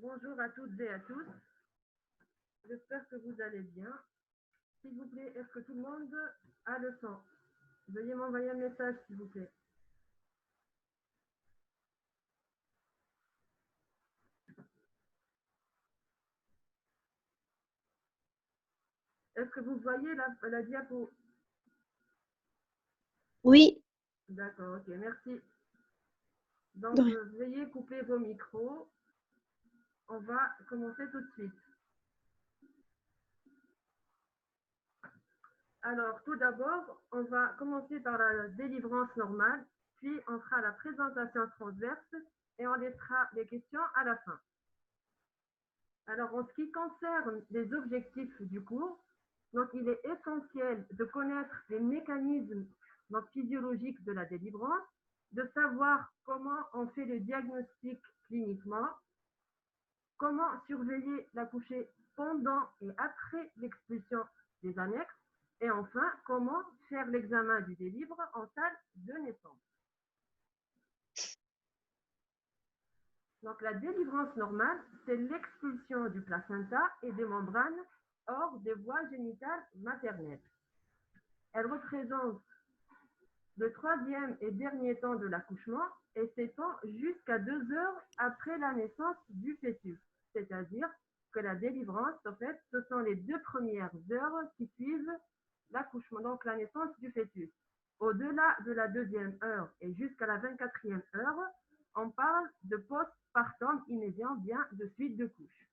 Bonjour à toutes et à tous. J'espère que vous allez bien. S'il vous plaît, est-ce que tout le monde a le son? Veuillez m'envoyer un message, s'il vous plaît. Est-ce que vous voyez la diapo? Oui, D'accord, ok, merci. de Donc, rien. veuillez couper vos micros. On va commencer tout de suite. Alors, tout d'abord, on va commencer par la délivrance normale, puis on fera la présentation transverse et on laissera les questions à la fin. Alors, en ce qui concerne les objectifs du cours, donc il est essentiel de connaître les mécanismes physiologiques de la délivrance, de savoir comment on fait le diagnostic cliniquement, comment surveiller l'accouché pendant et après l'expulsion des annexes, et enfin, comment faire l'examen du délivre en salle de naissance. Donc la délivrance normale, c'est l'expulsion du placenta et des membranes hors des voies génitales maternelles. Elle représente le troisième et dernier temps de l'accouchement et s'étend jusqu'à 2 heures après la naissance du fœtus. C'est-à-dire que la délivrance, en fait, ce sont les 2 premières heures qui suivent l'accouchement, donc la naissance du fœtus. Au-delà de la 2e heure et jusqu'à la 24e heure, on parle de postpartum immédiat, bien de suite de couche.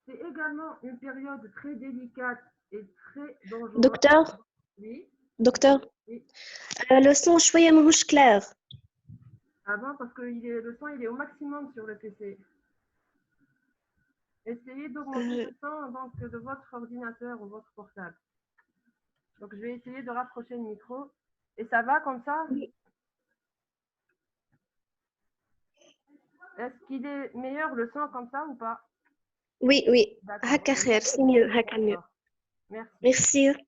C'est également une période très délicate et très dangereuse. دكتور Oui, دكتور oui. لو son شوية ماهوش كلار. Avant, parce que le son il est au maximum sur le PC. Essayez d'augmenter le son donc, de votre ordinateur ou votre portable. Donc, je vais essayer de rapprocher le micro. Et ça va comme ça? Est-ce qu'il est meilleur le son comme ça ou pas? Oui, oui, D'accord. هكا خير, c'est mieux, هكا mieux. D'accord. Merci. Merci.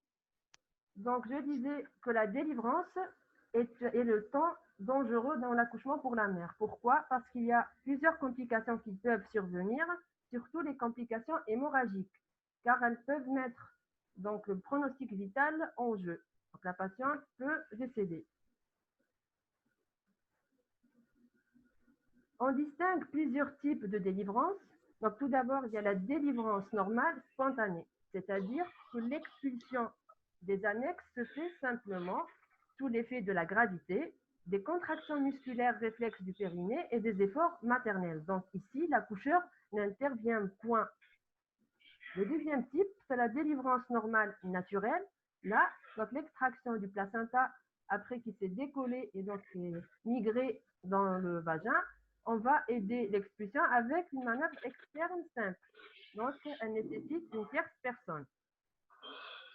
Donc, je disais que la délivrance est le temps dangereux dans l'accouchement pour la mère. Pourquoi? Parce qu'il y a plusieurs complications qui peuvent survenir, surtout les complications hémorragiques, car elles peuvent mettre donc le pronostic vital en jeu. Donc, la patiente peut décéder. On distingue plusieurs types de délivrance. Donc, tout d'abord, il y a la délivrance normale spontanée, c'est-à-dire que l'expulsion des annexes se fait simplement sous l'effet de la gravité, des contractions musculaires réflexes du périnée et des efforts maternels. Donc ici, l'accoucheur n'intervient point. Le deuxième type, c'est la délivrance normale naturelle. Là, donc l'extraction du placenta après qu'il s'est décollé et donc migré dans le vagin, on va aider l'expulsion avec une manœuvre externe simple. Donc, elle nécessite une tierce personne.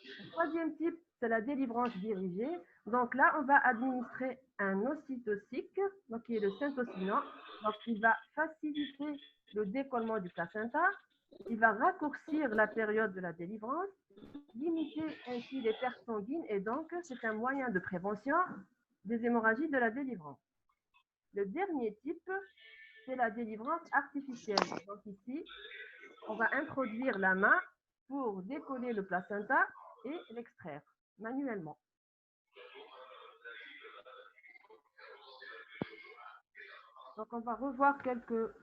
Le troisième type, c'est la délivrance dirigée. Donc là, on va administrer un ocytocique, donc qui est le syntocinon. Donc, il va faciliter le décollement du placenta. Il va raccourcir la période de la délivrance, limiter ainsi les pertes sanguines et donc c'est un moyen de prévention des hémorragies de la délivrance. Le dernier type, c'est la délivrance artificielle. Donc ici, on va introduire la main pour décoller le placenta et l'extraire manuellement. Donc on va revoir quelques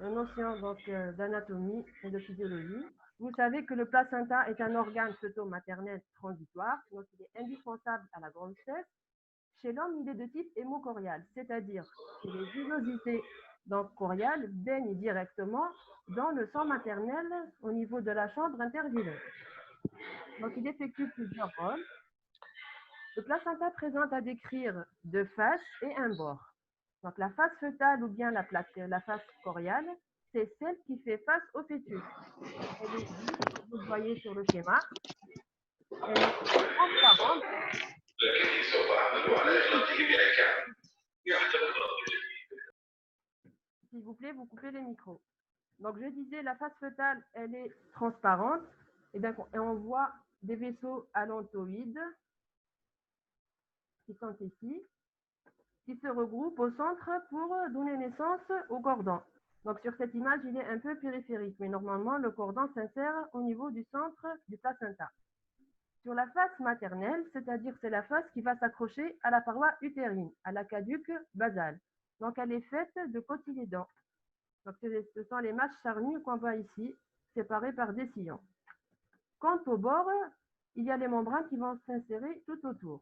notions d'anatomie et de physiologie. Vous savez que le placenta est un organe fœto-maternel transitoire, donc il est indispensable à la grossesse. Chez l'homme, il est de type hémocorial, c'est-à-dire que les villosités choriales baignent directement dans le sang maternel au niveau de la chambre intervillée. Donc il effectue plusieurs rôles. Le placenta présente à décrire deux faces et un bord. Donc la face fœtale ou bien la face coriale, c'est celle qui fait face au fœtus. Elle est vide, vous le voyez sur le schéma. Elle est transparente. S'il vous plaît, vous coupez les micros. Donc je disais, la face fœtale, elle est transparente et on voit des vaisseaux allantoïdes qui sont ici. qui se regroupent au centre pour donner naissance au cordon. Donc sur cette image, il est un peu périphérique, mais normalement, le cordon s'insère au niveau du centre du placenta. Sur la face maternelle, c'est-à-dire c'est la face qui va s'accrocher à la paroi utérine, à l'aqueduc basal. Donc elle est faite de cotylédons. Donc ce sont les masses charnues qu'on voit ici, séparées par des sillons. Quant au bord, il y a les membranes qui vont s'insérer tout autour.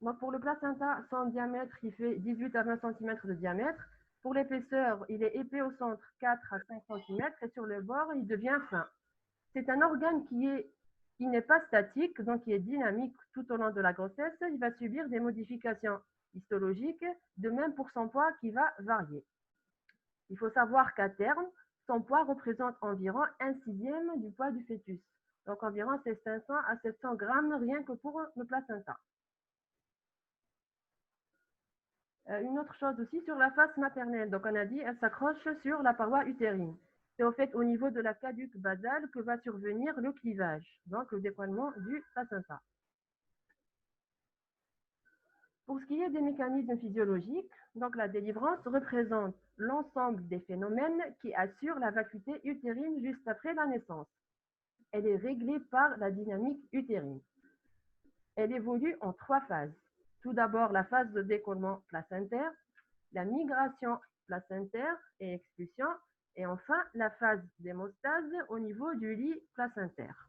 Donc pour le placenta, son diamètre, il fait 18 à 20 cm de diamètre. Pour l'épaisseur, il est épais au centre, 4 à 5 cm, et sur le bord, il devient fin. C'est un organe qui n'est pas statique, donc qui est dynamique tout au long de la grossesse. Il va subir des modifications histologiques, de même pour son poids qui va varier. Il faut savoir qu'à terme, son poids représente environ 1/6 du poids du fœtus. Donc environ c'est 500 à 700 grammes rien que pour le placenta. Une autre chose aussi sur la face maternelle. Donc on a dit, elle s'accroche sur la paroi utérine. C'est au fait au niveau de l'aqueduc basal que va survenir le clivage, donc le décoilement du placenta. Pour ce qui est des mécanismes physiologiques, donc la délivrance représente l'ensemble des phénomènes qui assurent la vacuité utérine juste après la naissance. Elle est réglée par la dynamique utérine. Elle évolue en 3 phases. Tout d'abord, la phase de décollement placentaire, la migration placentaire et expulsion, et enfin la phase d'hémostase au niveau du lit placentaire.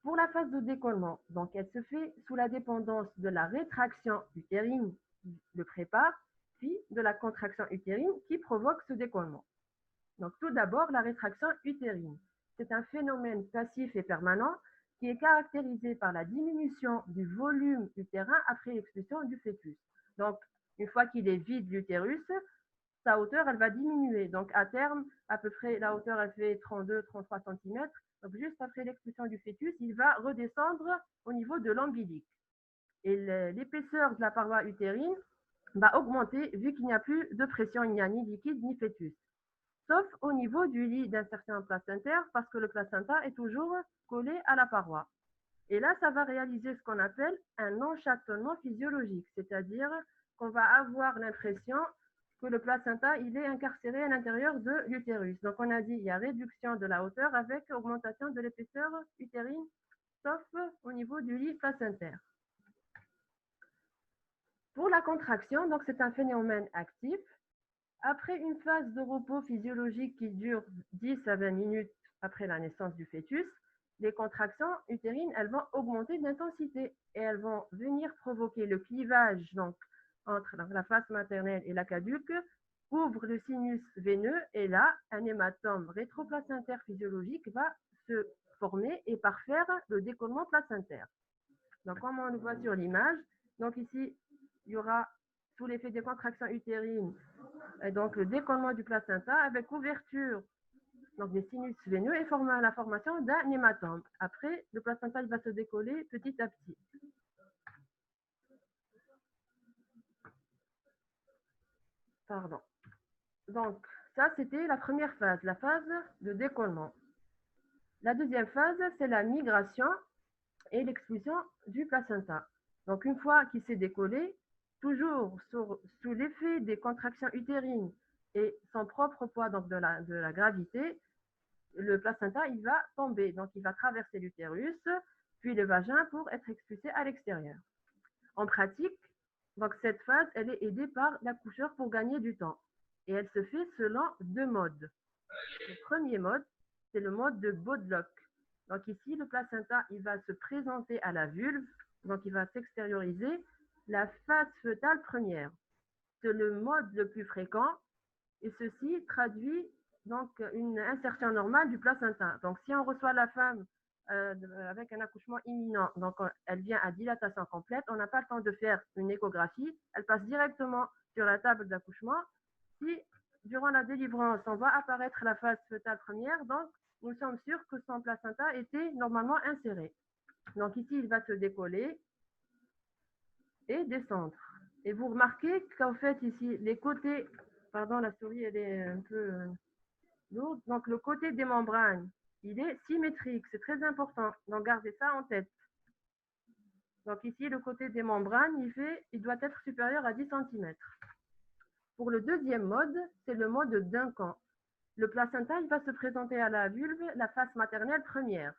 Pour la phase de décollement, donc elle se fait sous la dépendance de la rétraction utérine qui le prépare, puis de la contraction utérine qui provoque ce décollement. Donc tout d'abord, la rétraction utérine. C'est un phénomène passif et permanent qui est caractérisé par la diminution du volume utérin après l'expulsion du fœtus. Donc, une fois qu'il est vide l'utérus, sa hauteur, elle va diminuer. Donc, à terme, à peu près, la hauteur, elle fait 32-33 cm. Donc, juste après l'expulsion du fœtus, il va redescendre au niveau de l'ombilic. Et l'épaisseur de la paroi utérine va augmenter vu qu'il n'y a plus de pression, il n'y a ni liquide ni fœtus. Sauf au niveau du lit d'insertion placentaire, parce que le placenta est toujours collé à la paroi. Et là, ça va réaliser ce qu'on appelle un enchattonnement physiologique, c'est-à-dire qu'on va avoir l'impression que le placenta, il est incarcéré à l'intérieur de l'utérus. Donc, on a dit, il y a réduction de la hauteur avec augmentation de l'épaisseur utérine, sauf au niveau du lit placentaire. Pour la contraction, donc c'est un phénomène actif. Après une phase de repos physiologique qui dure 10 à 20 minutes après la naissance du fœtus, les contractions utérines, elles vont augmenter d'intensité et elles vont venir provoquer le clivage donc, entre la face maternelle et l'aqueduc, ouvre le sinus veineux et là, un hématome rétroplacentaire physiologique va se former et parfaire le décollement placentaire. Donc, comme on le voit sur l'image, donc ici, il y aura sous l'effet des contractions utérines, et donc le décollement du placenta avec ouverture donc des sinus veineux et la formation d'un hématome. Après, le placenta il va se décoller petit à petit. Pardon. Donc, ça, c'était la première phase, la phase de décollement. La deuxième phase, c'est la migration et l'expulsion du placenta. Donc, une fois qu'il s'est décollé, toujours sous l'effet des contractions utérines et son propre poids, donc de la gravité, le placenta, il va tomber. Donc, il va traverser l'utérus, puis le vagin pour être expulsé à l'extérieur. En pratique, donc cette phase, elle est aidée par l'accoucheur pour gagner du temps. Et elle se fait selon 2 modes. Le premier mode, c'est le mode de Bodlock. Donc ici, le placenta, il va se présenter à la vulve, donc il va s'extérioriser la phase fœtale première. C'est le mode le plus fréquent et ceci traduit donc une insertion normale du placenta. Donc si on reçoit la femme avec un accouchement imminent, donc elle vient à dilatation complète, on n'a pas le temps de faire une échographie, elle passe directement sur la table d'accouchement. Si durant la délivrance, on voit apparaître la phase fœtale première, donc nous sommes sûrs que son placenta était normalement inséré. Donc ici, il va se décoller et descendre. Et vous remarquez qu'en fait ici, les côtés, pardon, la souris elle est un peu lourde, donc le côté des membranes, il est symétrique, c'est très important, donc gardez ça en tête. Donc ici, le côté des membranes, il doit être supérieur à 10 cm. Pour le deuxième mode, c'est le mode Duncan. Le placenta, il va se présenter à la vulve, la face maternelle première.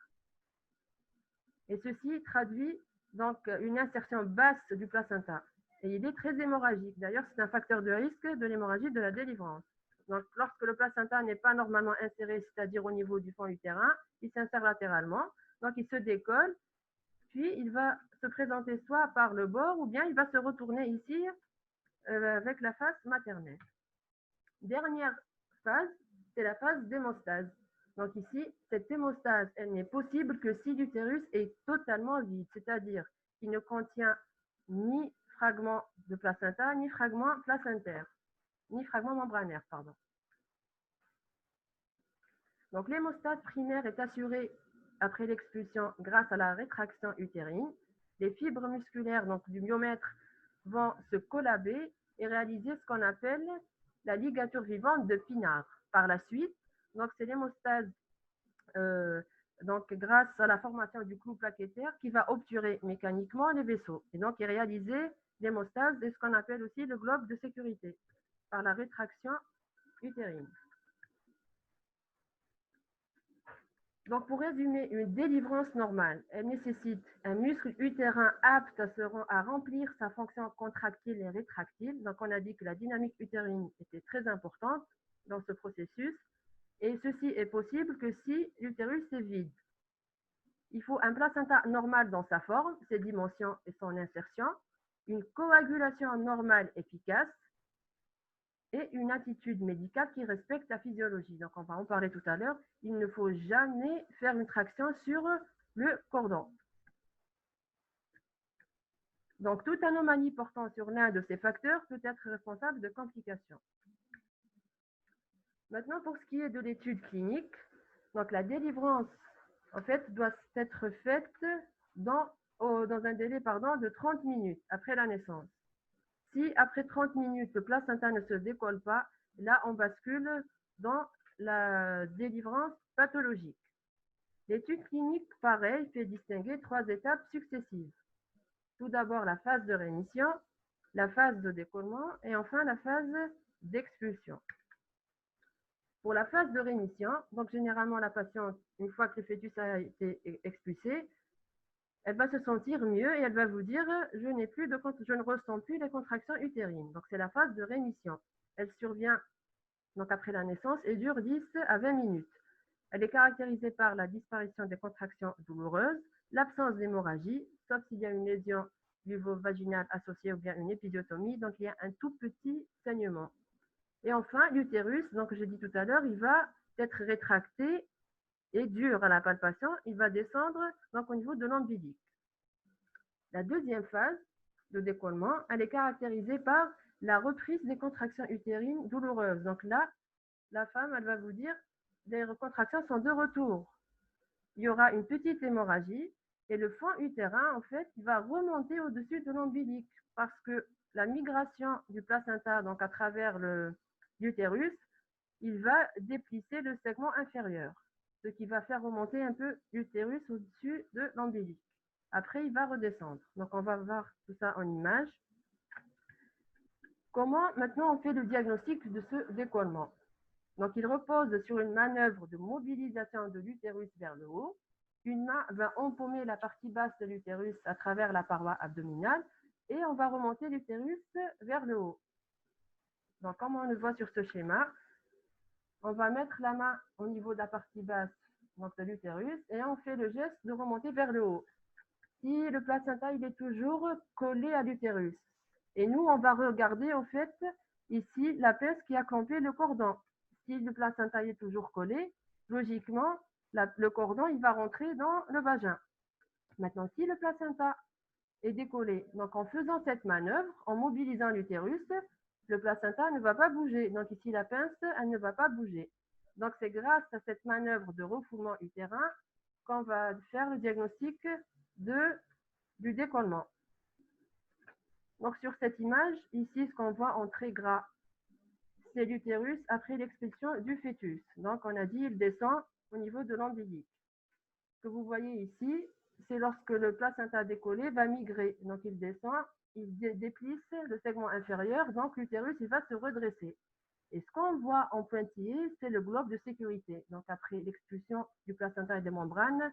Et ceci traduit donc une insertion basse du placenta. Et il est très hémorragique. D'ailleurs, c'est un facteur de risque de l'hémorragie de la délivrance. Donc, lorsque le placenta n'est pas normalement inséré, c'est-à-dire au niveau du fond utérin, il s'insère latéralement. Donc, il se décolle, puis il va se présenter soit par le bord, ou bien il va se retourner ici avec la face maternelle. Dernière phase, c'est la phase d'hémostase. Donc ici, cette hémostase, elle n'est possible que si l'utérus est totalement vide, c'est-à-dire qu'il ne contient ni fragment de placenta, ni fragment placentaire, ni fragment membranaire, pardon. Donc l'hémostase primaire est assurée après l'expulsion grâce à la rétraction utérine. Les fibres musculaires donc, du myomètre vont se collaber et réaliser ce qu'on appelle la ligature vivante de Pinard. Par la suite, donc c'est l'hémostase donc grâce à la formation du clou plaquettaire qui va obturer mécaniquement les vaisseaux et donc réaliser l'hémostase et ce qu'on appelle aussi le globe de sécurité par la rétraction utérine. Donc, pour résumer, une délivrance normale, elle nécessite un muscle utérin apte à remplir sa fonction contractile et rétractile. Donc, on a dit que la dynamique utérine était très importante dans ce processus. Et ceci est possible que si l'utérus est vide. Il faut un placenta normal dans sa forme, ses dimensions et son insertion, une coagulation normale efficace, et une attitude médicale qui respecte la physiologie. Donc, on va en parler tout à l'heure. Il ne faut jamais faire une traction sur le cordon. Donc, toute anomalie portant sur l'un de ces facteurs peut être responsable de complications. Maintenant, pour ce qui est de l'étude clinique, donc la délivrance, en fait, doit être faite dans un délai de 30 minutes après la naissance. Si après 30 minutes, le placenta ne se décolle pas, là, on bascule dans la délivrance pathologique. L'étude clinique, pareil, fait distinguer 3 étapes successives. Tout d'abord, la phase de rémission, la phase de décollement et enfin la phase d'expulsion. Pour la phase de rémission, donc généralement la patiente, une fois que le fœtus a été expulsé, elle va se sentir mieux et elle va vous dire je ne ressens plus les contractions utérines. Donc c'est la phase de rémission. Elle survient donc après la naissance et dure 10 à 20 minutes. Elle est caractérisée par la disparition des contractions douloureuses, l'absence d'hémorragie, sauf s'il y a une lésion vulvo-vaginale associée ou bien une épisiotomie, donc il y a un tout petit saignement. Et enfin, l'utérus, donc je dis tout à l'heure, il va être rétracté et dur à la palpation, il va descendre donc au niveau de l'ombilic. La deuxième phase de décollement, elle est caractérisée par la reprise des contractions utérines douloureuses. Donc là, la femme, elle va vous dire, les contractions sont de retour. Il y aura une petite hémorragie et le fond utérin, en fait, il va remonter au-dessus de l'ombilic parce que la migration du placenta, donc à travers l'utérus, il va déplisser le segment inférieur, ce qui va faire remonter un peu l'utérus au-dessus de l'ombilic. Après, il va redescendre. Donc, on va voir tout ça en image. Comment maintenant on fait le diagnostic de ce décollement? Donc, il repose sur une manœuvre de mobilisation de l'utérus vers le haut. Une main va empaumer la partie basse de l'utérus à travers la paroi abdominale et on va remonter l'utérus vers le haut. Donc, comme on le voit sur ce schéma, on va mettre la main au niveau de la partie basse donc de l'utérus et on fait le geste de remonter vers le haut. Si le placenta il est toujours collé à l'utérus. Et nous, on va regarder en fait ici la pince qui a clampé le cordon. Si le placenta est toujours collé, logiquement, le cordon il va rentrer dans le vagin. Maintenant, si le placenta est décollé, donc en faisant cette manœuvre, en mobilisant l'utérus, le placenta ne va pas bouger. Donc ici, la pince, elle ne va pas bouger. Donc c'est grâce à cette manœuvre de refoulement utérin qu'on va faire le diagnostic du décollement. Donc sur cette image, ici, ce qu'on voit en très gras, c'est l'utérus après l'expulsion du fœtus. Donc on a dit, il descend au niveau de l'ombilic. Ce que vous voyez ici, c'est lorsque le placenta décollé va migrer. Donc, il descend, il déplisse le segment inférieur, donc l'utérus, il va se redresser. Et ce qu'on voit en pointillé, c'est le globe de sécurité. Donc, après l'expulsion du placenta et des membranes,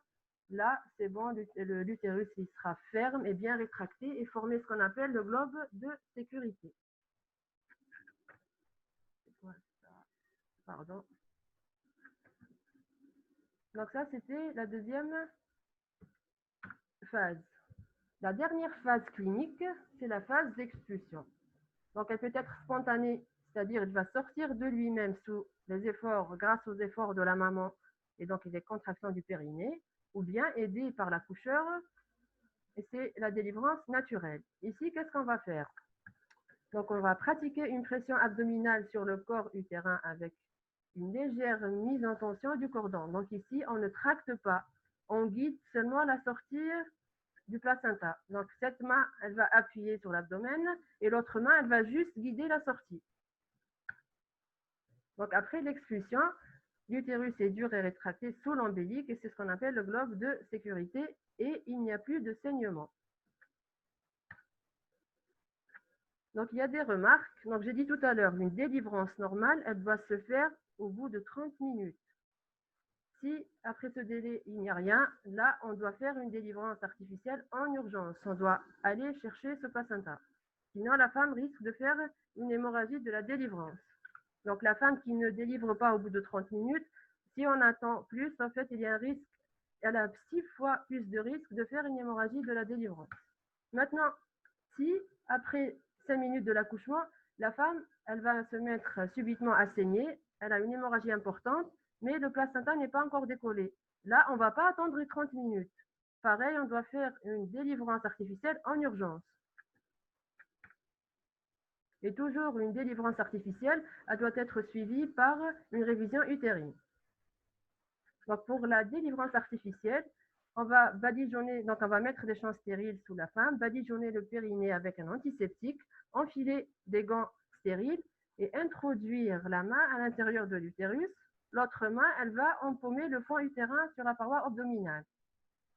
là, c'est bon, l'utérus, il sera ferme et bien rétracté et former ce qu'on appelle le globe de sécurité. Pardon. Donc ça, c'était la deuxième phase. La dernière phase clinique, c'est la phase d'expulsion. Donc elle peut être spontanée, c'est-à-dire il va sortir de lui-même sous les efforts, grâce aux efforts de la maman et donc les contractions du périnée, ou bien aidé par l'accoucheur, et c'est la délivrance naturelle. Ici, qu'est-ce qu'on va faire? Donc on va pratiquer une pression abdominale sur le corps utérin avec une légère mise en tension du cordon. Donc ici, on ne tracte pas, on guide seulement la sortie du placenta. Donc cette main, elle va appuyer sur l'abdomen et l'autre main, elle va juste guider la sortie. Donc après l'expulsion, l'utérus est dur et rétracté sous l'ombilique et c'est ce qu'on appelle le globe de sécurité et il n'y a plus de saignement. Donc il y a des remarques. Donc j'ai dit tout à l'heure, une délivrance normale, elle doit se faire au bout de 30 minutes. Si après ce délai, il n'y a rien, là, on doit faire une délivrance artificielle en urgence. On doit aller chercher ce placenta. Sinon, la femme risque de faire une hémorragie de la délivrance. Donc, la femme qui ne délivre pas au bout de 30 minutes, si on attend plus, en fait, il y a un risque, elle a 6 fois plus de risque de faire une hémorragie de la délivrance. Maintenant, si après 5 minutes de l'accouchement, la femme, elle va se mettre subitement à saigner, elle a une hémorragie importante, mais le placenta n'est pas encore décollé. Là, on ne va pas attendre 30 minutes. Pareil, on doit faire une délivrance artificielle en urgence. Et toujours, une délivrance artificielle, elle doit être suivie par une révision utérine. Donc, pour la délivrance artificielle, on va badigeonner, donc on va mettre des champs stériles sous la femme, badigeonner le périnée avec un antiseptique, enfiler des gants stériles et introduire la main à l'intérieur de l'utérus. L'autre main, elle va empaumer le fond utérin sur la paroi abdominale.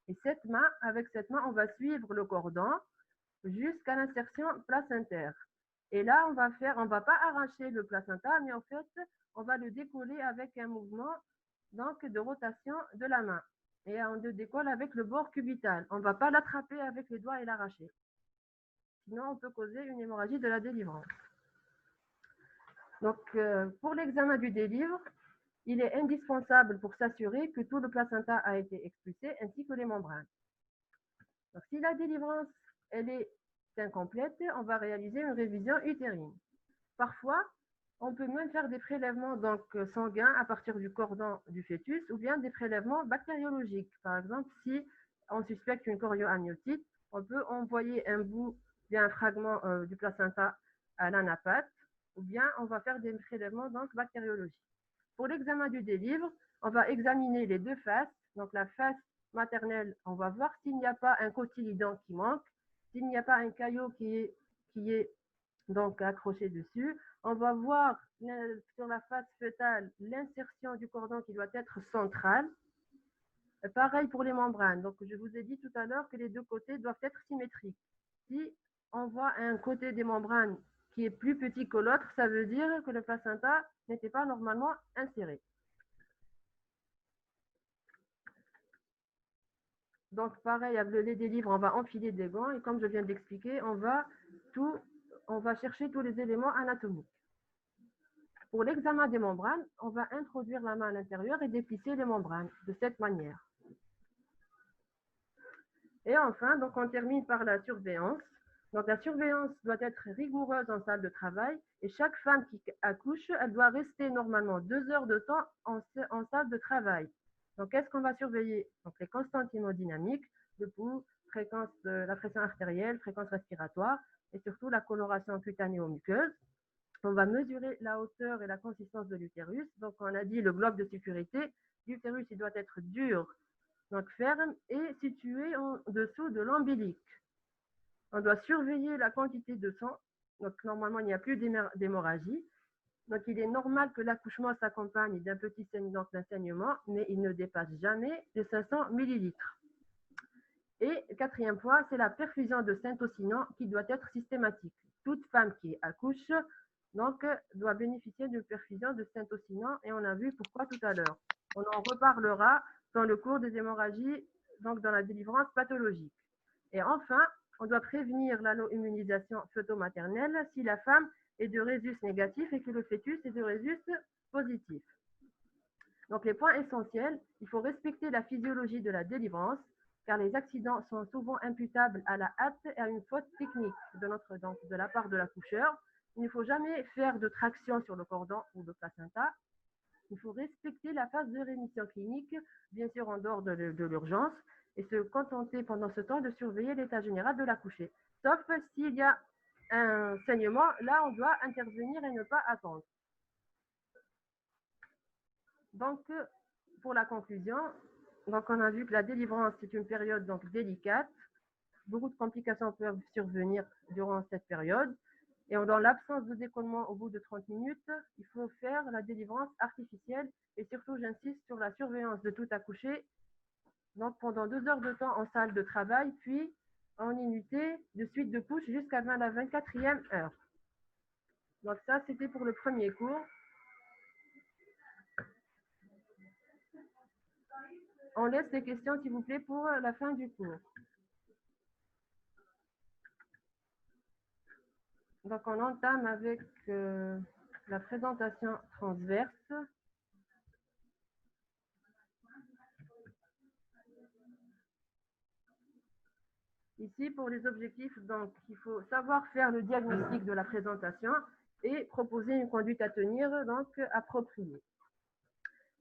Et avec cette main, on va suivre le cordon jusqu'à l'insertion placentaire. Et là, on va pas arracher le placenta, mais en fait, on va le décoller avec un mouvement donc, de rotation de la main. Et on le décolle avec le bord cubital. On ne va pas l'attraper avec les doigts et l'arracher. Sinon, on peut causer une hémorragie de la délivrance. Donc, pour l'examen du délivre, il est indispensable pour s'assurer que tout le placenta a été expulsé, ainsi que les membranes. Donc, si la délivrance elle est incomplète, on va réaliser une révision utérine. Parfois, on peut même faire des prélèvements donc, sanguins à partir du cordon du fœtus ou bien des prélèvements bactériologiques. Par exemple, si on suspecte une chorioamniotite, on peut envoyer un bout, bien un fragment du placenta à l'anapathe ou bien on va faire des prélèvements donc, bactériologiques. Pour l'examen du délivre, on va examiner les deux faces. Donc la face maternelle, on va voir s'il n'y a pas un cotylédon qui manque, s'il n'y a pas un caillot qui est donc accroché dessus. On va voir sur la face fœtale l'insertion du cordon qui doit être centrale. Pareil pour les membranes. Donc je vous ai dit tout à l'heure que les deux côtés doivent être symétriques. Si on voit un côté des membranes qui est plus petit que l'autre, ça veut dire que le placenta n'était pas normalement inséré. Donc pareil, avec les délivres, on va enfiler des gants et comme je viens d'expliquer, on va chercher tous les éléments anatomiques. Pour l'examen des membranes, on va introduire la main à l'intérieur et déplisser les membranes de cette manière. Et enfin, donc on termine par la surveillance. Donc la surveillance doit être rigoureuse en salle de travail et chaque femme qui accouche, elle doit rester normalement 2 heures de temps en salle de travail. Donc qu'est-ce qu'on va surveiller? Donc les constantes hémodynamiques, le pouls, la pression artérielle, fréquence respiratoire et surtout la coloration cutanéo-muqueuse. On va mesurer la hauteur et la consistance de l'utérus. Donc on a dit le globe de sécurité, l'utérus il doit être dur, donc ferme et situé en dessous de l'ombilique. On doit surveiller la quantité de sang. Donc, normalement, il n'y a plus d'hémorragie. Donc, il est normal que l'accouchement s'accompagne d'un petit saignement, mais il ne dépasse jamais les 500 millilitres. Et quatrième point, c'est la perfusion de Saint-Ossinan qui doit être systématique. Toute femme qui accouche donc, doit bénéficier d'une perfusion de Saint-Ossinan et on a vu pourquoi tout à l'heure. On en reparlera dans le cours des hémorragies, donc dans la délivrance pathologique. Et enfin, on doit prévenir l'allo-immunisation fœto-maternelle si la femme est de rhésus négatif et que le fœtus est de rhésus positif. Donc les points essentiels, il faut respecter la physiologie de la délivrance, car les accidents sont souvent imputables à la hâte et à une faute technique de la part de l'accoucheur. Il ne faut jamais faire de traction sur le cordon ou le placenta. Il faut respecter la phase de rémission clinique, bien sûr en dehors de l'urgence, et se contenter pendant ce temps de surveiller l'état général de l'accouché. Sauf s'il y a un saignement, là on doit intervenir et ne pas attendre. Donc, pour la conclusion, donc on a vu que la délivrance c'est une période donc délicate. Beaucoup de complications peuvent survenir durant cette période. Et dans l'absence de décollement au bout de 30 minutes, il faut faire la délivrance artificielle. Et surtout, j'insiste sur la surveillance de tout accouché. Donc, pendant 2 heures de temps en salle de travail, puis en unité de suite de couche jusqu'à la 24e heure. Donc ça, c'était pour le premier cours. On laisse les questions, s'il vous plaît, pour la fin du cours. Donc, on entame avec la présentation transverse. Ici, pour les objectifs, donc, il faut savoir faire le diagnostic de la présentation et proposer une conduite à tenir, donc, appropriée.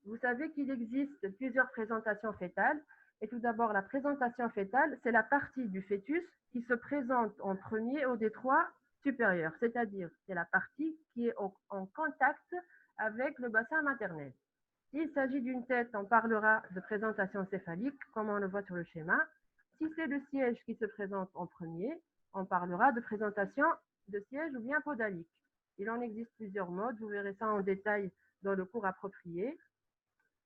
Vous savez qu'il existe plusieurs présentations fœtales. Et tout d'abord, la présentation fœtale, c'est la partie du fœtus qui se présente en premier au détroit supérieur, c'est-à-dire c'est la partie qui est en contact avec le bassin maternel. S'il s'agit d'une tête, on parlera de présentation céphalique, comme on le voit sur le schéma. Si c'est le siège qui se présente en premier, on parlera de présentation de siège ou bien podalique. Il en existe plusieurs modes, vous verrez ça en détail dans le cours approprié.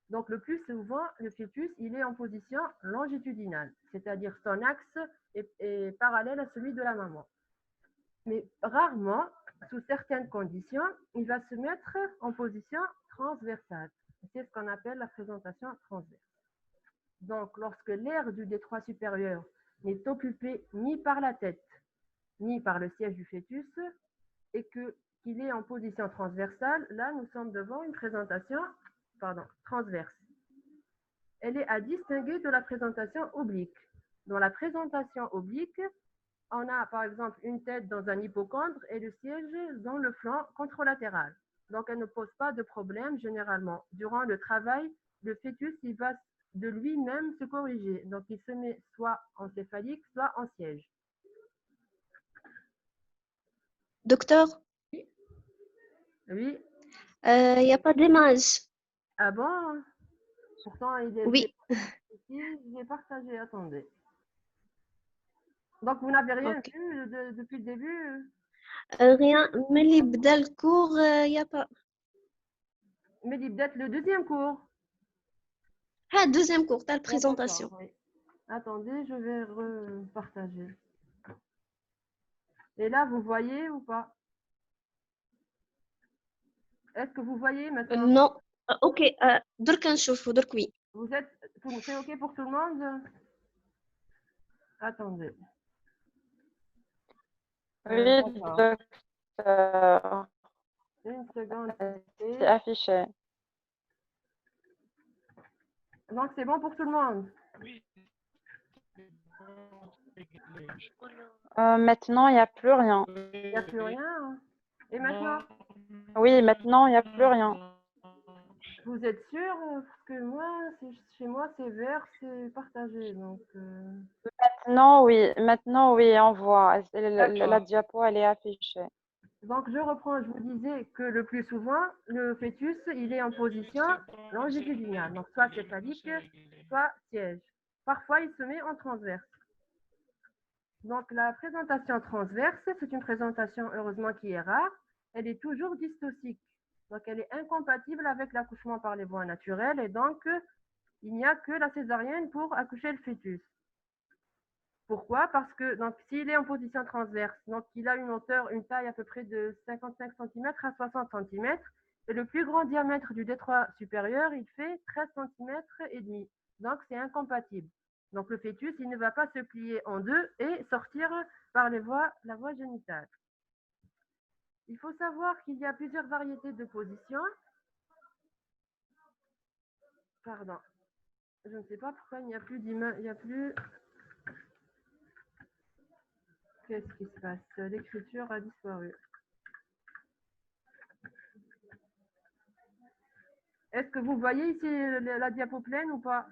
Donc, le plus souvent, le fœtus, il est en position longitudinale, c'est-à-dire son axe est parallèle à celui de la maman. Mais rarement, sous certaines conditions, il va se mettre en position transversale. C'est ce qu'on appelle la présentation transverse. Donc, lorsque l'aire du détroit supérieur n'est occupé ni par la tête, ni par le siège du fœtus, et qu'il est en position transversale, là, nous sommes devant une présentation transverse. Elle est à distinguer de la présentation oblique. Dans la présentation oblique, on a par exemple une tête dans un hypocondre et le siège dans le flanc contralatéral. Donc, elle ne pose pas de problème généralement. Durant le travail, le fœtus, il va de lui-même se corriger. Donc, il se met soit en céphalique, soit en siège. Docteur, Oui. il n'y a pas d'image. Ah bon? Pourtant, il est Oui. ici, je l'ai partagé. Attendez. Donc, vous n'avez rien Ok. vu depuis le début? Rien. Mais les بدأ le cours, il n'y a pas. Mais peut-être le deuxième cours. Ah, deuxième cours, t'as la Ah, d'accord, présentation. oui. Attendez, je vais repartager. Et là, vous voyez ou pas? Est-ce que vous voyez maintenant? Non. Ok, درك نشوفوا درك oui. C'est OK pour tout le monde? Attendez. Oui, D'accord. docteur, Une seconde. c'est affiché. Donc, c'est bon pour tout le monde? Maintenant, il n'y a plus rien. Il n'y a plus rien, hein? Et maintenant? Oui, maintenant, il n'y a plus rien. Vous êtes sûr? Parce que moi, chez moi, c'est vert, c'est partagé. Donc, Maintenant, oui, on voit. La d'accord. diapo, elle est affichée. Donc, je reprends, je vous disais que le plus souvent, le fœtus, il est en position longitudinale, donc soit céphalique, soit siège. Parfois, il se met en transverse. Donc, la présentation transverse, c'est une présentation, heureusement, qui est rare. Elle est toujours dystocique. Donc, elle est incompatible avec l'accouchement par les voies naturelles et donc, il n'y a que la césarienne pour accoucher le fœtus. Pourquoi? Parce que donc s'il est en position transverse, donc il a une hauteur, une taille à peu près de 55 cm à 60 cm, et le plus grand diamètre du détroit supérieur, il fait 13 cm et demi. Donc c'est incompatible. Donc le fœtus, il ne va pas se plier en deux et sortir par la voie génitale. Il faut savoir qu'il y a plusieurs variétés de positions. Pardon, je ne sais pas pourquoi il n'y a plus d'image, il n'y a plus. Qu'est-ce qui se passe? L'écriture a disparu. Est-ce que vous voyez ici la diapo pleine ou pas?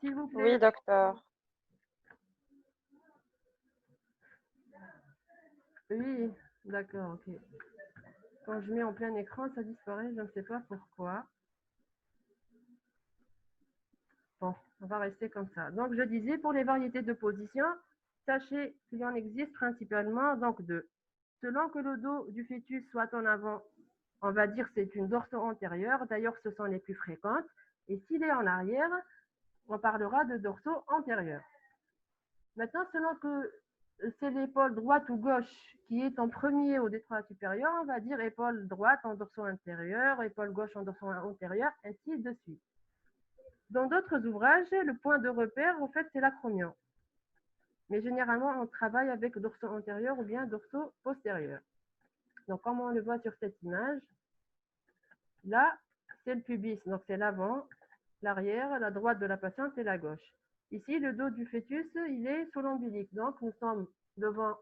S'il vous plaît. Oui, docteur. Oui, d'accord, ok. Quand je mets en plein écran, ça disparaît, je ne sais pas pourquoi. Bon, on va rester comme ça. Donc, je disais, pour les variétés de position, sachez qu'il en existe principalement donc deux. Selon que le dos du fœtus soit en avant, on va dire que c'est une dorso-antérieure. D'ailleurs, ce sont les plus fréquentes. Et s'il est en arrière, on parlera de dorso-antérieur. Maintenant, selon que c'est l'épaule droite ou gauche qui est en premier au détroit supérieur, on va dire épaule droite en dorso intérieur, épaule gauche en dorso antérieur, ainsi de suite. Dans d'autres ouvrages, le point de repère, en fait, c'est l'acromion. Mais généralement, on travaille avec dorso antérieur ou bien dorso postérieur. Donc, comme on le voit sur cette image, là, c'est le pubis, donc c'est l'avant, l'arrière, la droite de la patiente et la gauche. Ici, le dos du fœtus, il est sous l'ombilic. Donc, nous sommes devant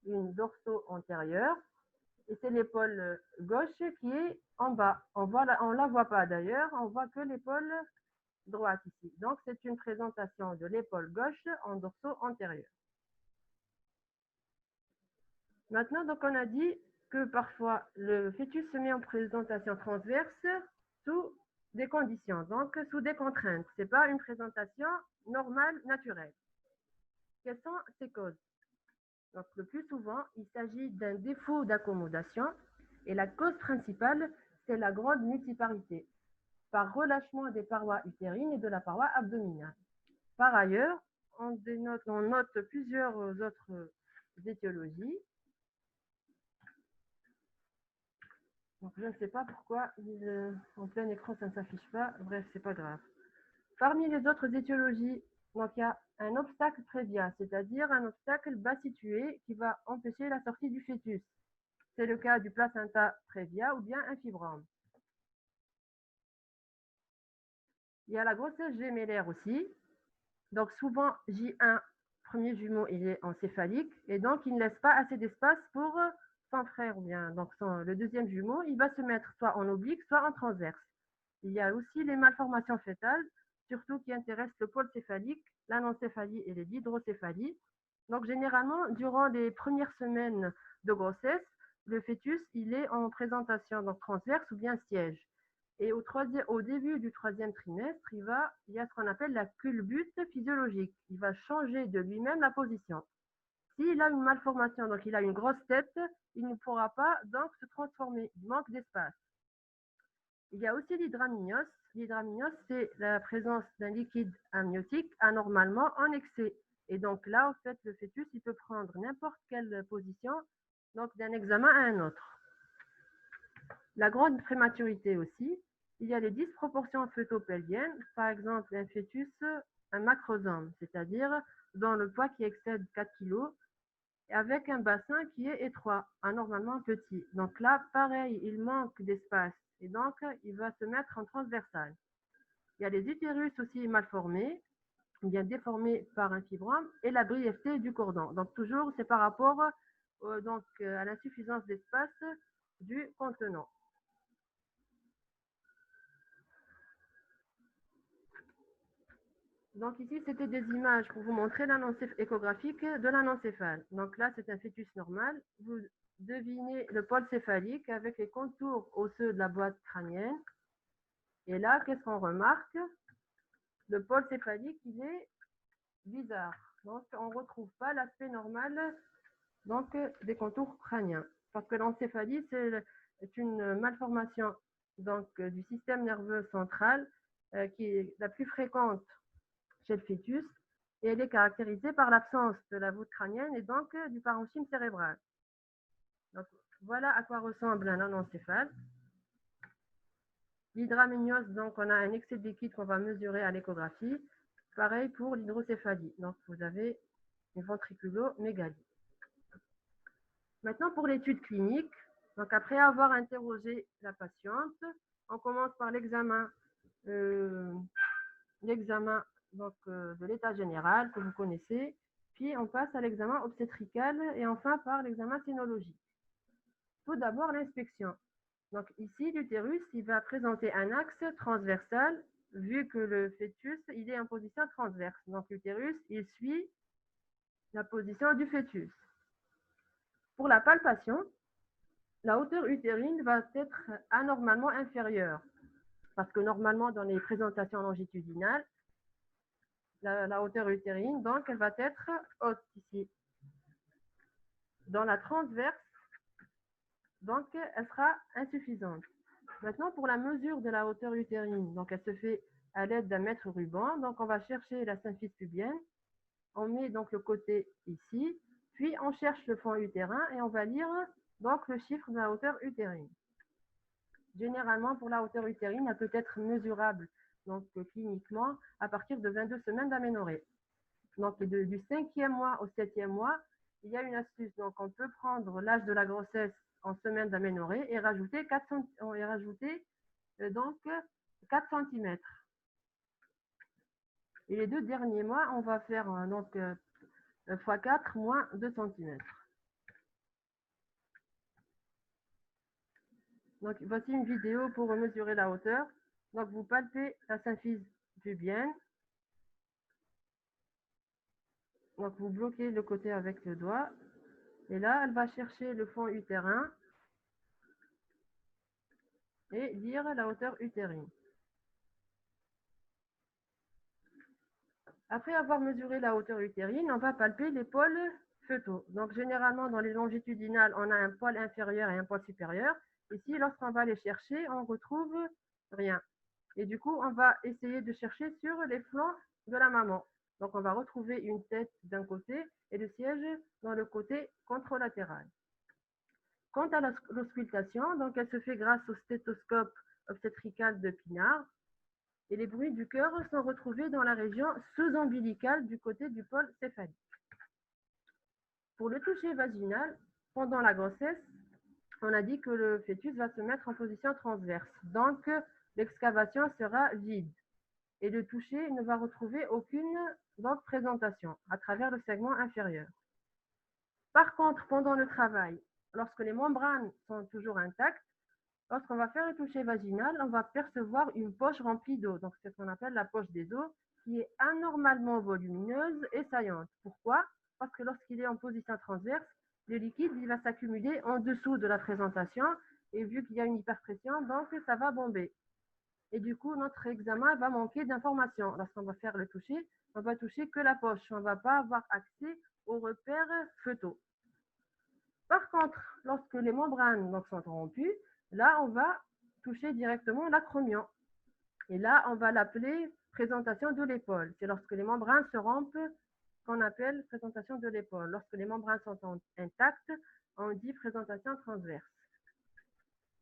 une dorso antérieure et c'est l'épaule gauche qui est en bas. On ne la voit pas d'ailleurs, on voit que l'épaule droite ici. Donc, c'est une présentation de l'épaule gauche en dorso antérieur. Maintenant, donc, on a dit que parfois, le fœtus se met en présentation transverse sous des conditions, donc sous des contraintes. Ce n'est pas une présentation normale, naturelle. Quelles sont ces causes? Donc, le plus souvent, il s'agit d'un défaut d'accommodation et la cause principale, c'est la grande multiparité, par relâchement des parois utérines et de la paroi abdominale. Par ailleurs, on note plusieurs autres étiologies. Donc, je ne sais pas pourquoi en plein écran ça ne s'affiche pas. Bref, c'est pas grave. Parmi les autres étiologies, donc il y a un obstacle prévia, c'est-à-dire un obstacle bas situé qui va empêcher la sortie du fœtus. C'est le cas du placenta prévia ou bien un fibrome. Il y a la grossesse gémellaire aussi. Donc souvent J1, premier jumeau, il est encéphalique et donc il ne laisse pas assez d'espace pour son frère ou bien donc le deuxième jumeau, il va se mettre soit en oblique, soit en transverse. Il y a aussi les malformations fœtales, surtout qui intéressent le pôle céphalique, l'anencéphalie et les hydrocéphalies. Donc généralement, durant les premières semaines de grossesse, le fœtus, il est en présentation donc transverse ou bien siège. Et au début du troisième trimestre, il y a ce qu'on appelle la culbute physiologique. Il va changer de lui-même la position. S'il a une malformation, donc il a une grosse tête, il ne pourra pas donc se transformer. Il manque d'espace. Il y a aussi l'hydramnios. L'hydramnios, c'est la présence d'un liquide amniotique anormalement en excès. Et donc là, en fait, le fœtus, il peut prendre n'importe quelle position, donc d'un examen à un autre. La grande prématurité aussi. Il y a les disproportions fœto-pelviennes, par exemple un fœtus, un macrosome, c'est-à-dire dont le poids qui excède 4 kg, avec un bassin qui est étroit, anormalement petit. Donc là, pareil, il manque d'espace et donc il va se mettre en transversal. Il y a les utérus aussi mal formés, bien déformés par un fibrome, et la brièveté du cordon. Donc toujours, c'est par rapport à l'insuffisance d'espace du contenant. Donc ici, c'était des images pour vous montrer l'annonce échographique de l'anencéphale. Donc là, c'est un fœtus normal. Vous devinez le pôle céphalique avec les contours osseux de la boîte crânienne. Et là, qu'est-ce qu'on remarque? Le pôle céphalique, il est bizarre. Donc, on ne retrouve pas l'aspect normal donc, des contours crâniens. Parce que l'encéphalie, c'est une malformation donc, du système nerveux central qui est la plus fréquente chez le fœtus et elle est caractérisée par l'absence de la voûte crânienne et donc du parenchyme cérébral. Donc, voilà à quoi ressemble un anencéphale. L'hydraméniose, donc on a un excès de liquide qu'on va mesurer à l'échographie. Pareil pour l'hydrocéphalie. Donc vous avez une ventriculomégalie. Maintenant pour l'étude clinique. Donc après avoir interrogé la patiente, on commence par l'examen de l'état général que vous connaissez, puis on passe à l'examen obstétrical et enfin par l'examen sénologique. Tout d'abord l'inspection. Donc ici, l'utérus, il va présenter un axe transversal, vu que le fœtus, il est en position transverse. Donc l'utérus, il suit la position du fœtus. Pour la palpation, la hauteur utérine va être anormalement inférieure, parce que normalement, dans les présentations longitudinales, la hauteur utérine, donc, elle va être haute ici. Dans la transverse, donc, elle sera insuffisante. Maintenant, pour la mesure de la hauteur utérine, donc elle se fait à l'aide d'un mètre ruban. Donc, on va chercher la symphyse pubienne. On met donc le côté ici, puis on cherche le fond utérin et on va lire donc le chiffre de la hauteur utérine. Généralement, pour la hauteur utérine, elle peut être mesurable donc cliniquement à partir de 22 semaines d'aménorrhée. Donc, du 5e mois au 7e mois, il y a une astuce. Donc, on peut prendre l'âge de la grossesse en semaine d'aménorrhée et rajouter 4 cm. Et les 2 derniers mois, on va faire donc x4 moins 2 cm. Donc, voici une vidéo pour mesurer la hauteur. Donc, vous palpez la symphyse pubienne. Donc, vous bloquez le côté avec le doigt. Et là, elle va chercher le fond utérin et lire la hauteur utérine. Après avoir mesuré la hauteur utérine, on va palper les pôles fœtaux. Donc, généralement, dans les longitudinales, on a un pôle inférieur et un pôle supérieur. Ici, lorsqu'on va les chercher, on retrouve rien. Et du coup, on va essayer de chercher sur les flancs de la maman. Donc, on va retrouver une tête d'un côté et le siège dans le côté contralatéral. Quant à l'auscultation, donc elle se fait grâce au stéthoscope obstétrical de Pinard. Et les bruits du cœur sont retrouvés dans la région sous-ombilicale du côté du pôle céphalique. Pour le toucher vaginal, pendant la grossesse, on a dit que le fœtus va se mettre en position transverse. Donc, l'excavation sera vide et le toucher ne va retrouver aucune présentation à travers le segment inférieur. Par contre, pendant le travail, lorsque les membranes sont toujours intactes, lorsqu'on va faire le toucher vaginal, on va percevoir une poche remplie d'eau. Donc, c'est ce qu'on appelle la poche des os, qui est anormalement volumineuse et saillante. Pourquoi? Parce que lorsqu'il est en position transverse, le liquide il va s'accumuler en dessous de la présentation et vu qu'il y a une hyperpression, donc ça va bomber. Et du coup, notre examen va manquer d'informations. Lorsqu'on va faire le toucher, on va toucher que la poche. On ne va pas avoir accès aux repères fœtaux. Par contre, lorsque les membranes sont rompues, là, on va toucher directement l'acromion. Et là, on va l'appeler présentation de l'épaule. C'est lorsque les membranes se rompent qu'on appelle présentation de l'épaule. Lorsque les membranes sont intactes, on dit présentation transverse.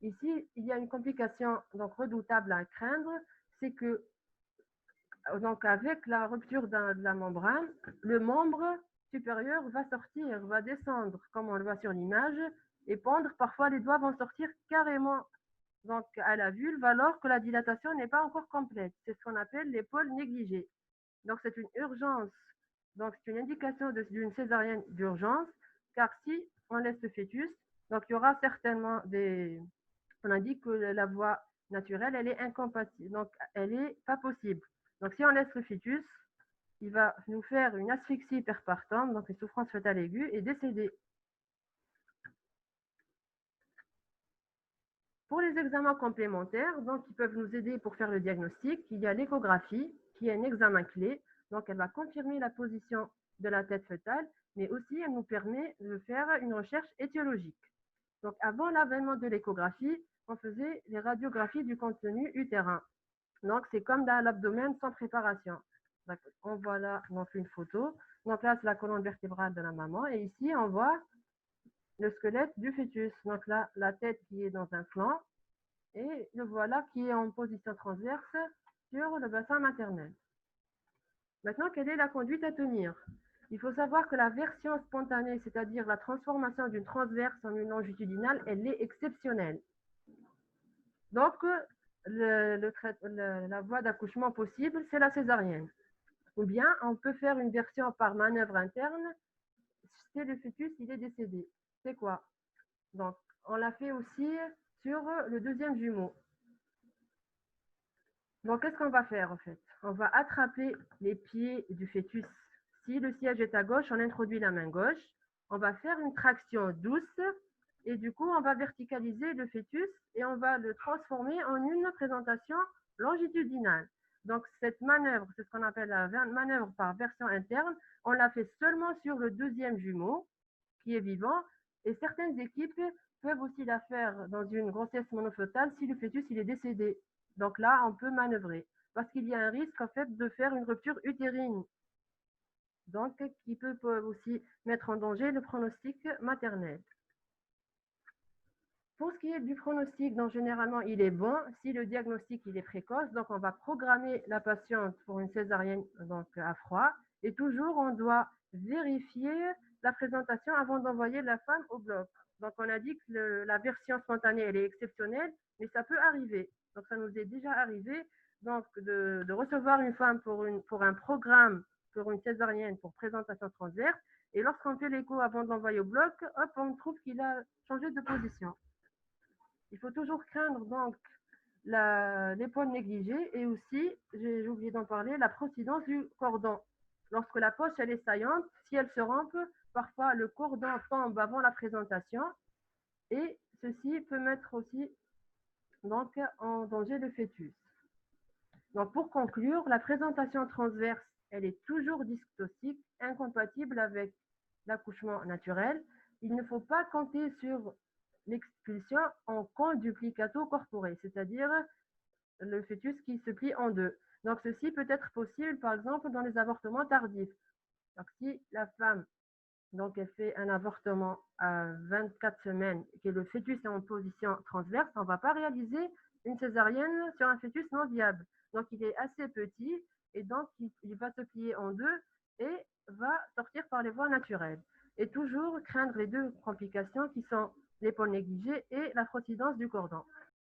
Ici, il y a une complication donc redoutable à craindre, c'est que donc avec la rupture de la membrane, le membre supérieur va sortir, va descendre, comme on le voit sur l'image, et pendre. Parfois, les doigts vont sortir carrément donc à la vulve, alors que la dilatation n'est pas encore complète. C'est ce qu'on appelle l'épaule négligée. Donc, c'est une urgence. Donc, c'est une indication d'une césarienne d'urgence, car si on laisse le fœtus, donc il y aura certainement des... On a dit que la voie naturelle, elle est incompatible, donc elle n'est pas possible. Donc, si on laisse le fœtus, il va nous faire une asphyxie hyperpartum, donc une souffrance fœtale aiguë, et décéder. Pour les examens complémentaires, donc, qui peuvent nous aider pour faire le diagnostic, il y a l'échographie, qui est un examen clé. Donc, elle va confirmer la position de la tête fœtale, mais aussi elle nous permet de faire une recherche étiologique. Donc, avant l'avènement de l'échographie, on faisait les radiographies du contenu utérin. Donc, c'est comme dans l'abdomen sans préparation. On voit là donc une photo. Donc là, c'est la colonne vertébrale de la maman. Et ici, on voit le squelette du fœtus. Donc là, la tête qui est dans un flanc et le voilà qui est en position transverse sur le bassin maternel. Maintenant, quelle est la conduite à tenir? Il faut savoir que la version spontanée, c'est-à-dire la transformation d'une transverse en une longitudinale, elle est exceptionnelle. Donc, la voie d'accouchement possible, c'est la césarienne. Ou bien, on peut faire une version par manœuvre interne si le fœtus il est décédé. C'est quoi? Donc, on l'a fait aussi sur le deuxième jumeau. Donc, qu'est-ce qu'on va faire en fait? On va attraper les pieds du fœtus. Si le siège est à gauche, on introduit la main gauche. On va faire une traction douce et du coup, on va verticaliser le fœtus et on va le transformer en une présentation longitudinale. Donc, cette manœuvre, c'est ce qu'on appelle la manœuvre par version interne. On l'a fait seulement sur le deuxième jumeau qui est vivant et certaines équipes peuvent aussi la faire dans une grossesse monofœtale si le fœtus il est décédé. Donc là, on peut manœuvrer parce qu'il y a un risque en fait de faire une rupture utérine. Donc, qui peut aussi mettre en danger le pronostic maternel. Pour ce qui est du pronostic, donc généralement, il est bon si le diagnostic il est précoce. Donc, on va programmer la patiente pour une césarienne donc à froid. Et toujours, on doit vérifier la présentation avant d'envoyer la femme au bloc. Donc, on a dit que la version spontanée, elle est exceptionnelle, mais ça peut arriver. Donc, ça nous est déjà arrivé donc, de recevoir une femme pour un programme, pour une césarienne, pour présentation transverse. Et lorsqu'on fait l'écho avant de l'envoyer au bloc, hop, on trouve qu'il a changé de position. Il faut toujours craindre donc l'épaule négligée et aussi, j'ai oublié d'en parler, la procidence du cordon. Lorsque la poche elle est saillante, si elle se rampe, parfois le cordon tombe avant la présentation et ceci peut mettre aussi donc en danger le fœtus. Donc pour conclure, la présentation transverse, elle est toujours dystoxique, incompatible avec l'accouchement naturel. Il ne faut pas compter sur l'expulsion en conduplicato corporé, c'est-à-dire le fœtus qui se plie en deux. Donc ceci peut être possible par exemple dans les avortements tardifs. Donc si la femme donc elle fait un avortement à 24 semaines et que le fœtus est en position transverse, on ne va pas réaliser une césarienne sur un fœtus non viable. Donc il est assez petit et donc il va se plier en deux et va sortir par les voies naturelles. Et toujours craindre les deux complications qui sont l'épaule négligée et la procidence du cordon.